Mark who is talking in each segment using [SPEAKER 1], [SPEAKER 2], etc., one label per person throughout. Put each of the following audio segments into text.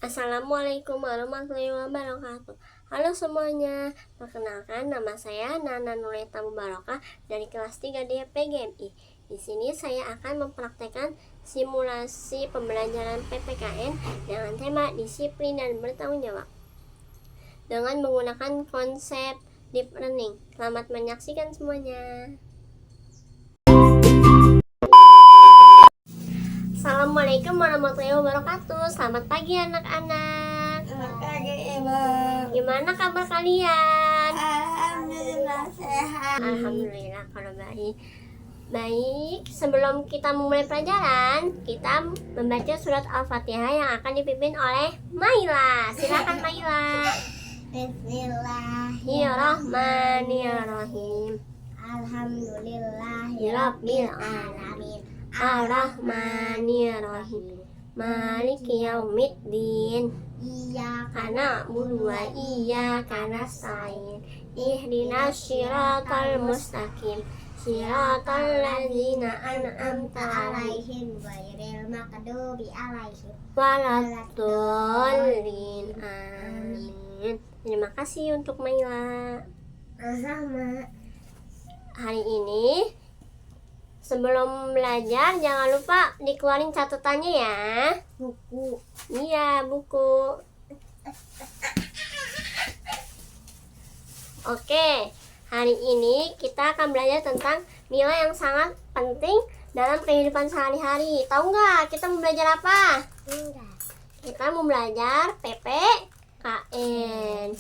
[SPEAKER 1] Assalamualaikum warahmatullahi wabarakatuh. Halo semuanya, perkenalkan nama saya Nana Nureta Mubarakah dari kelas 3 D PGMI. Di sini saya akan mempraktekkan simulasi pembelajaran PPKN dengan tema disiplin dan bertanggung jawab dengan menggunakan konsep deep learning. Selamat menyaksikan semuanya. Assalamualaikum warahmatullahi wabarakatuh. Selamat pagi anak-anak.
[SPEAKER 2] Selamat pagi Ibu.
[SPEAKER 1] Gimana kabar kalian?
[SPEAKER 2] Alhamdulillah sehat.
[SPEAKER 1] Alhamdulillah kalau baik. Baik, sebelum kita memulai pelajaran, kita membaca surat Al-Fatihah yang akan dipimpin oleh Maila. Silakan Maila. Bismillahirrahmanirrahim.
[SPEAKER 2] Alhamdulillahirabbil alamin.
[SPEAKER 1] Ar-Rahmanirrahim. Maliki yaumiddin.
[SPEAKER 2] Iyyaka
[SPEAKER 1] Na'budu wa iyyaka nasta'in. Ihdinas siratal mustaqim. Siratal ladzina an'amta 'alaihim
[SPEAKER 2] ghairil maghdubi 'alaihim
[SPEAKER 1] waladdallin. Amin. Terima kasih untuk Maila.
[SPEAKER 2] Sama
[SPEAKER 1] Hari ini sebelum belajar jangan lupa dikeluarin catatannya ya.
[SPEAKER 2] buku.
[SPEAKER 1] Iya, buku. Oke, hari ini kita akan belajar tentang nilai yang sangat penting dalam kehidupan sehari-hari. Tahu nggak kita mau belajar apa?
[SPEAKER 2] Enggak.
[SPEAKER 1] Kita mau belajar PPKN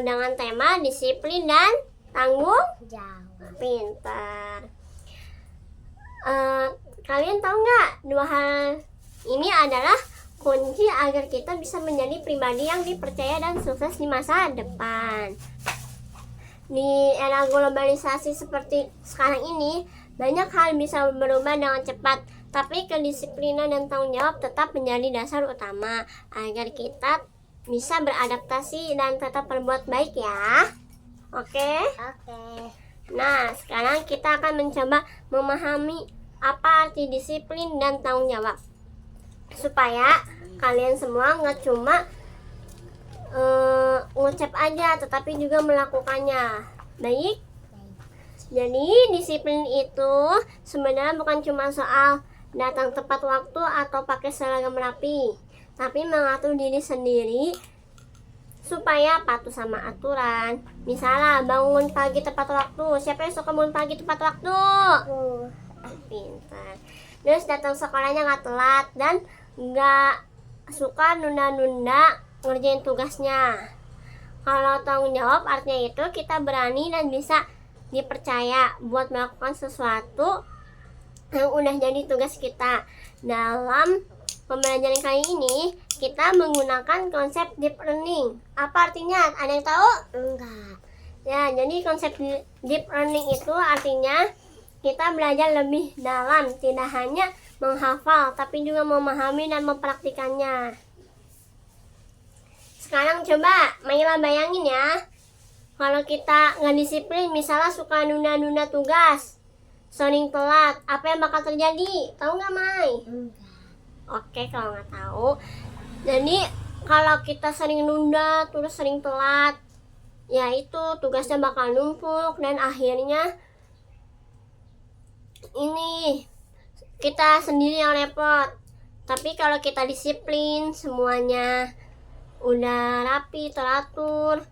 [SPEAKER 1] dengan tema disiplin dan tanggung
[SPEAKER 2] Jawab.
[SPEAKER 1] pintar. Kalian tahu nggak, dua hal ini adalah kunci agar kita bisa menjadi pribadi yang dipercaya dan sukses di masa depan. Di era globalisasi seperti sekarang ini, banyak hal bisa berubah dengan cepat, tapi kedisiplinan dan tanggung jawab tetap menjadi dasar utama agar kita bisa beradaptasi dan tetap berbuat baik ya. Oke?
[SPEAKER 2] Oke.
[SPEAKER 1] Nah, sekarang kita akan mencoba memahami apa arti disiplin dan tanggung jawab, supaya kalian semua nggak cuma ngucap aja, tetapi juga melakukannya. Baik? Jadi disiplin itu sebenarnya bukan cuma soal datang tepat waktu atau pakai seragam rapi, tapi mengatur diri sendiri supaya patuh sama aturan. Misalnya bangun pagi tepat waktu. Siapa yang suka bangun pagi tepat waktu? Pintar. Terus datang sekolahnya nggak telat dan nggak suka nunda-nunda ngerjain tugasnya. Kalau tanggung jawab artinya itu kita berani dan bisa dipercaya buat melakukan sesuatu yang udah jadi tugas kita. Dalam pembelajaran kali ini kita menggunakan konsep deep learning. Apa artinya? Ada yang tahu?
[SPEAKER 2] Enggak.
[SPEAKER 1] Ya, jadi konsep deep learning itu artinya kita belajar lebih dalam, tidak hanya menghafal, tapi juga memahami dan mempraktikannya. Sekarang coba Maila bayangin ya, kalau kita nggak disiplin, misalnya suka nunda-nunda tugas, sering telat, apa yang bakal terjadi? Tahu nggak, Mai?
[SPEAKER 2] Enggak.
[SPEAKER 1] Oke, kalau nggak tahu, jadi kalau kita sering nunda, terus sering telat, ya itu tugasnya bakal numpuk dan akhirnya ini kita sendiri yang repot. Tapi kalau kita disiplin, semuanya udah rapi, teratur,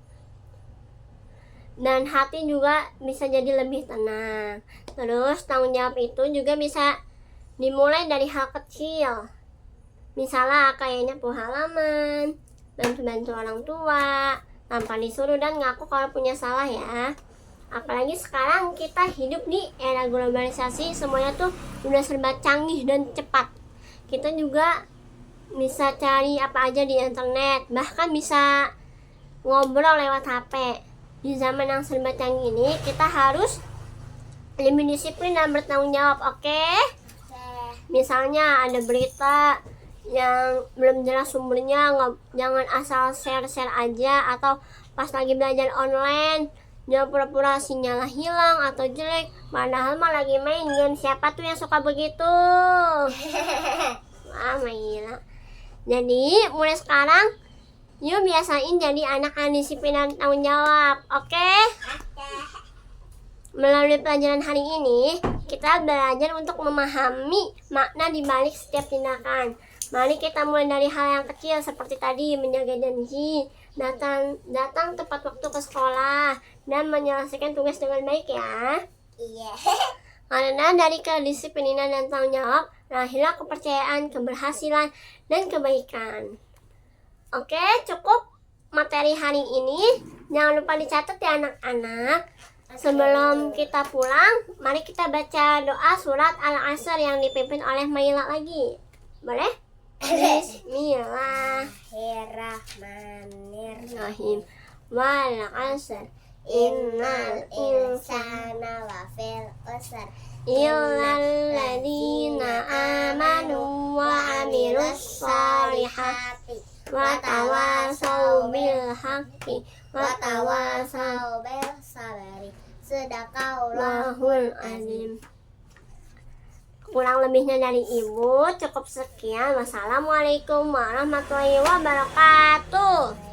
[SPEAKER 1] dan hati juga bisa jadi lebih tenang. Terus tanggung jawab itu juga bisa dimulai dari hal kecil. Misalnya kayak nyapu halaman, bantu-bantu orang tua tanpa disuruh, dan ngaku kalau punya salah ya. Apalagi sekarang kita hidup di era globalisasi, semuanya tuh udah serba canggih dan cepat. Kita juga bisa cari apa aja di internet, bahkan bisa ngobrol lewat HP. Di zaman yang serba canggih ini, kita harus lebih disiplin dan bertanggung jawab, oke? Misalnya ada berita yang belum jelas sumbernya, jangan asal share-share aja, atau pas lagi belajar online jangan pura-pura sinyalnya hilang atau jelek, padahal mah lagi main game. Siapa tuh yang suka begitu? Maila. Jadi mulai sekarang yuk biasain jadi anak yang disiplin dan tanggung jawab. Oke? Melalui pelajaran hari ini, kita belajar untuk memahami makna di balik setiap tindakan. Mari kita mulai dari hal yang kecil seperti tadi, menjaga janji, datang tepat waktu ke sekolah, dan menyelesaikan tugas dengan baik ya.
[SPEAKER 2] Iya.
[SPEAKER 1] Karena dari kedisiplinan dan tanggung jawab, lahirlah kepercayaan, keberhasilan, dan kebaikan. Oke, cukup materi hari ini. Jangan lupa dicatat ya anak-anak. Sebelum kita pulang, mari kita baca doa surat Al-Asr yang dipimpin oleh Maila lagi. Boleh? Bismillahirrahmanirrahim. Wal 'asr. Innal insana
[SPEAKER 2] lafil khusr
[SPEAKER 1] illal ladzina amanu wa amilus solihati wa tawasau bil haqqi wa tawasau
[SPEAKER 2] bil sabari. Sedaqallahu
[SPEAKER 1] Allahul azim. Kurang lebihnya dari ibu cukup sekian. Wassalamualaikum warahmatullahi wabarakatuh.